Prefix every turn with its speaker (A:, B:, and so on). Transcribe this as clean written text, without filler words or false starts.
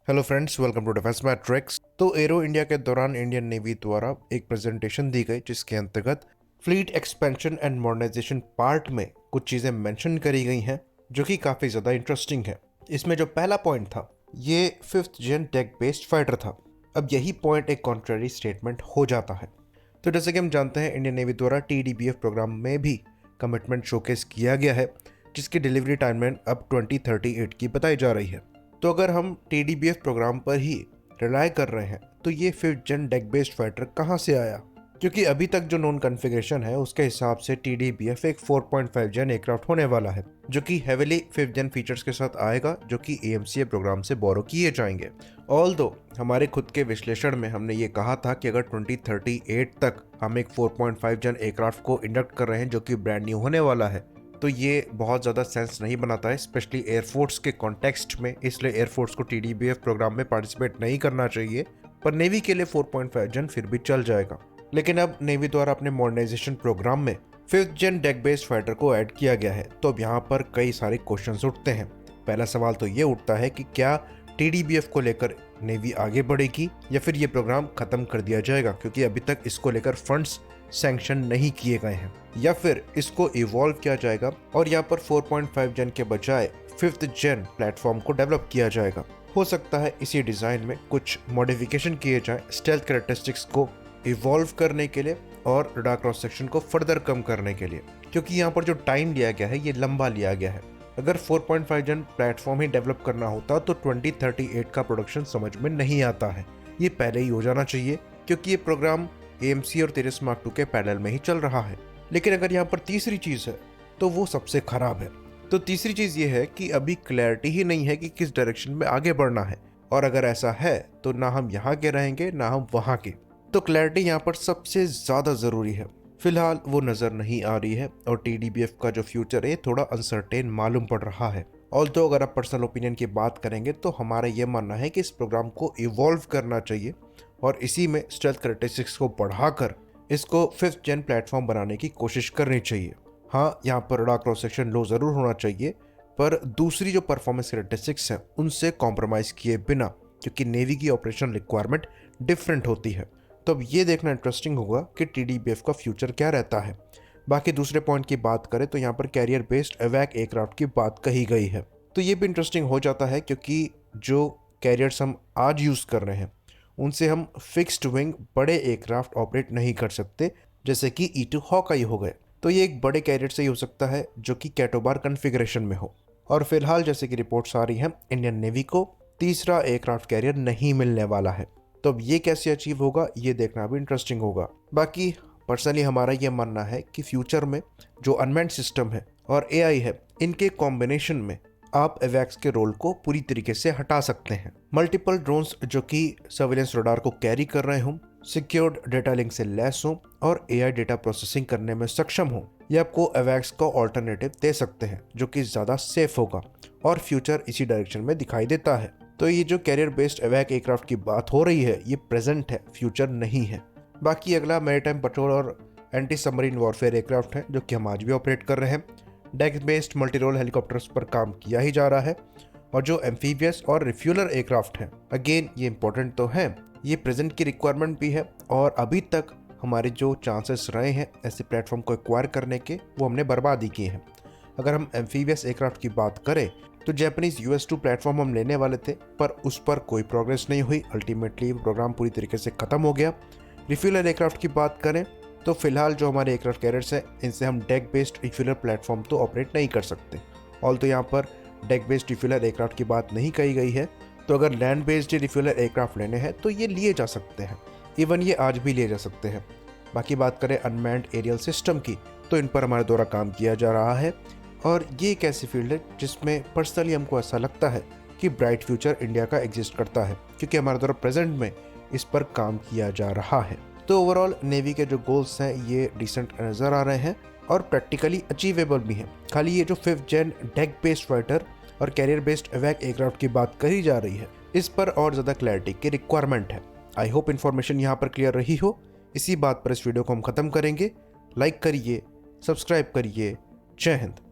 A: Hello friends, welcome to defence matrix. तो Aero India के दौरान इंडियन नेवी द्वारा एक प्रेजेंटेशन दी गई जिसके अंतर्गत fleet expansion and modernisation part में कुछ चीज़ें मेंशन करी गई हैं जो कि काफ़ी ज़्यादा इंटरेस्टिंग है। इसमें जो पहला पॉइंट था ये 5th जेन टेक बेस्ड फाइटर था। अब यही पॉइंट एक कॉन्ट्रेरी स्टेटमेंट हो जाता है। तो जैसे कि हम जानते हैं, इंडियन नेवी द्वारा TDBF प्रोग्राम में भी कमिटमेंट शोकेस किया गया है जिसकी डिलीवरी टाइमलाइन अब 2038 की बताई जा रही है। तो अगर हम TDBF प्रोग्राम पर ही रिलाय कर रहे हैं तो ये 5th जेन डेक बेस्ड फाइटर कहाँ से आया? क्योंकि अभी तक जो नॉन कॉन्फ़िगरेशन है उसके हिसाब से TDBF एक 4.5 जेन एयरक्राफ्ट होने वाला है जो कि हेविली 5th जेन फीचर्स के साथ आएगा जो कि AMCA प्रोग्राम से बोरो किए जाएंगे। ऑल्दो हमारे खुद के विश्लेषण में हमने ये कहा था कि अगर 2038 तक हम एक 4.5 जेन एयरक्राफ्ट को इंडक्ट कर रहे हैं जो कि ब्रांड न्यू होने वाला है तो ये बहुत ज़्यादा सेंस नहीं बनाता है, स्पेशली एयरफोर्स के कॉन्टेक्स्ट में। इसलिए एयरफोर्स को TDBF प्रोग्राम में पार्टिसिपेट नहीं करना चाहिए, पर नेवी के लिए 4.5 जेन फिर भी चल जाएगा। लेकिन अब नेवी द्वारा अपने मॉडर्नाइजेशन प्रोग्राम में 5th जेन डेक बेस्ड फाइटर को ऐड किया गया है। तो अब यहाँ पर कई सारे क्वेश्चंस उठते हैं। पहला सवाल तो ये उठता है कि क्या TDBF को लेकर नेवी आगे बढ़ेगी या फिर ये प्रोग्राम खत्म कर दिया जाएगा, क्योंकि अभी तक इसको लेकर फंड्स सैंक्शन नहीं किए गए हैं, या फिर इसको इवॉल्व किया जाएगा और यहाँ पर 4.5 जेन के बजाय 5th जेन प्लेटफॉर्म को डेवलप किया जाएगा। हो सकता है इसी डिजाइन में कुछ मॉडिफिकेशन किए जाए स्टेल्थ कैरेक्टरिस्टिक्स को इवॉल्व करने के लिए और रडार क्रॉस सेक्शन को फर्दर कम करने के लिए, क्योंकि यहाँ पर जो टाइम लिया गया है ये लंबा लिया गया है। अगर 4.5 जेन प्लेटफॉर्म ही डेवलप करना होता तो 2038 का प्रोडक्शन समझ में नहीं आता है। ये पहले ही हो जाना चाहिए क्योंकि ये प्रोग्राम AMC और तेजस मार्क 2 के पैरेलल में ही चल रहा है। लेकिन अगर यहाँ पर तीसरी चीज है तो वो सबसे खराब है। तो तीसरी चीज ये है कि अभी क्लैरिटी ही नहीं है कि किस डायरेक्शन में आगे बढ़ना है, और अगर ऐसा है तो ना हम यहाँ के रहेंगे ना हम वहाँ के। तो क्लैरिटी यहाँ पर सबसे ज्यादा जरूरी है। फिलहाल वो नजर नहीं आ रही है और TDBF का जो फ्यूचर है थोड़ा अनसर्टेन मालूम पड़ रहा है। ऑल तो अगर आप पर्सनल ओपिनियन की बात करेंगे तो हमारा ये मानना है कि इस प्रोग्राम को इवॉल्व करना चाहिए और इसी में स्टेल्थ कैरेक्टरिस्टिक्स को बढ़ाकर इसको 5th जेन प्लेटफॉर्म बनाने की कोशिश करनी चाहिए। हाँ, यहाँ पर रडार क्रॉस सेक्शन लो जरूर होना चाहिए, पर दूसरी जो परफॉर्मेंस कैरेक्टरिस्टिक्स हैं उनसे कॉम्प्रोमाइज किए बिना, क्योंकि नेवी की ऑपरेशन रिक्वायरमेंट डिफरेंट होती है। तो अब ये देखना इंटरेस्टिंग होगा कि TDBF का फ्यूचर क्या रहता है। बाकी दूसरे पॉइंट की बात करें तो यहाँ पर कैरियर बेस्ड एवैक एयरक्राफ्ट की बात कही गई है। तो ये भी इंटरेस्टिंग हो जाता है क्योंकि जो कैरियर्स हम आज यूज़ कर रहे हैं उनसे हम फिक्स्ड विंग बड़े एयरक्राफ्ट ऑपरेट नहीं कर सकते, जैसे कि E2 हॉकाई हो गए। तो ये एक बड़े कैरियर से ही हो सकता है जो कि कैटोबार कॉन्फ़िगरेशन में हो। और फिलहाल जैसे कि रिपोर्ट्स आ रही हैं, इंडियन नेवी को तीसरा एयरक्राफ्ट कैरियर नहीं मिलने वाला है। तो अब ये कैसे अचीव होगा ये देखना भी इंटरेस्टिंग होगा। बाकी पर्सनली हमारा ये मानना है कि फ्यूचर में जो अनमैन्ड सिस्टम है और AI है, इनके कॉम्बिनेशन में आप एवैक्स के रोल को पूरी तरीके से हटा सकते हैं। मल्टीपल ड्रोन्स जो कि सर्विलेंस रडार को कैरी कर रहे हों, सिक्योर्ड डेटा लिंक से लैस हों और AI डेटा प्रोसेसिंग करने में सक्षम हों, ये आपको एवैक्स का ऑल्टरनेटिव दे सकते हैं जो कि ज़्यादा सेफ होगा, और फ्यूचर इसी डायरेक्शन में दिखाई देता है। तो ये जो कैरियर बेस्ड एवैक एयरक्राफ्ट की बात हो रही है ये प्रेजेंट है, फ्यूचर नहीं है। बाकी अगला मैरीटाइम पेट्रोल और एंटी सबमरीन वॉरफेयर एयरक्राफ्ट है जो कि हम आज भी ऑपरेट कर रहे हैं। Deck based multi role helicopters पर काम किया ही जा रहा है, और जो एम्फीबियस और रिफ्यूलर एयरक्राफ्ट हैं, अगेन ये इंपॉर्टेंट तो है, ये प्रेजेंट की रिक्वायरमेंट भी है। और अभी तक हमारे जो चांसेस रहे हैं ऐसे प्लेटफॉर्म को एक्वायर करने के, वो हमने बर्बाद ही किए हैं। अगर हम एम्फीबियस एयरक्राफ्ट की बात करें तो जापानीज US2 प्लेटफॉर्म हम लेने वाले थे, पर उस पर कोई प्रोग्रेस नहीं हुई। अल्टीमेटली प्रोग्राम पूरी तरीके से खत्म हो गया। रिफ्यूलर एयरक्राफ्ट की बात करें तो फिलहाल जो हमारे एयरक्राफ्ट कैरियर्स हैं इनसे हम डेक बेस्ड रिफ्यूलर प्लेटफॉर्म तो ऑपरेट नहीं कर सकते। ऑल तो यहाँ पर डेक बेस्ड रिफ्यूलर एयरक्राफ्ट की बात नहीं कही गई है। तो अगर लैंड बेस्ड रिफ्यूलर एयरक्राफ्ट लेने हैं तो ये लिए जा सकते हैं, इवन ये आज भी लिए जा सकते हैं। बाकी बात करें अनमैन्ड एरियल सिस्टम की तो इन पर हमारे द्वारा काम किया जा रहा है, और ये एक ऐसी फील्ड है जिसमें पर्सनली हमको ऐसा लगता है कि ब्राइट फ्यूचर इंडिया का एग्जिस्ट करता है, क्योंकि हमारे द्वारा प्रेजेंट में इस पर काम किया जा रहा है। तो ओवरऑल नेवी के जो गोल्स हैं ये डिसेंट नज़र आ रहे हैं और प्रैक्टिकली अचीवेबल भी हैं। खाली ये जो 5th जेन डेक बेस्ड फाइटर और कैरियर बेस्ड एवैक एयरक्राफ्ट की बात करी जा रही है, इस पर और ज़्यादा क्लैरिटी की रिक्वायरमेंट है। आई होप इन्फॉर्मेशन यहाँ पर क्लियर रही हो। इसी बात पर इस वीडियो को हम खत्म करेंगे। लाइक करिए, सब्सक्राइब करिए। जय हिंद।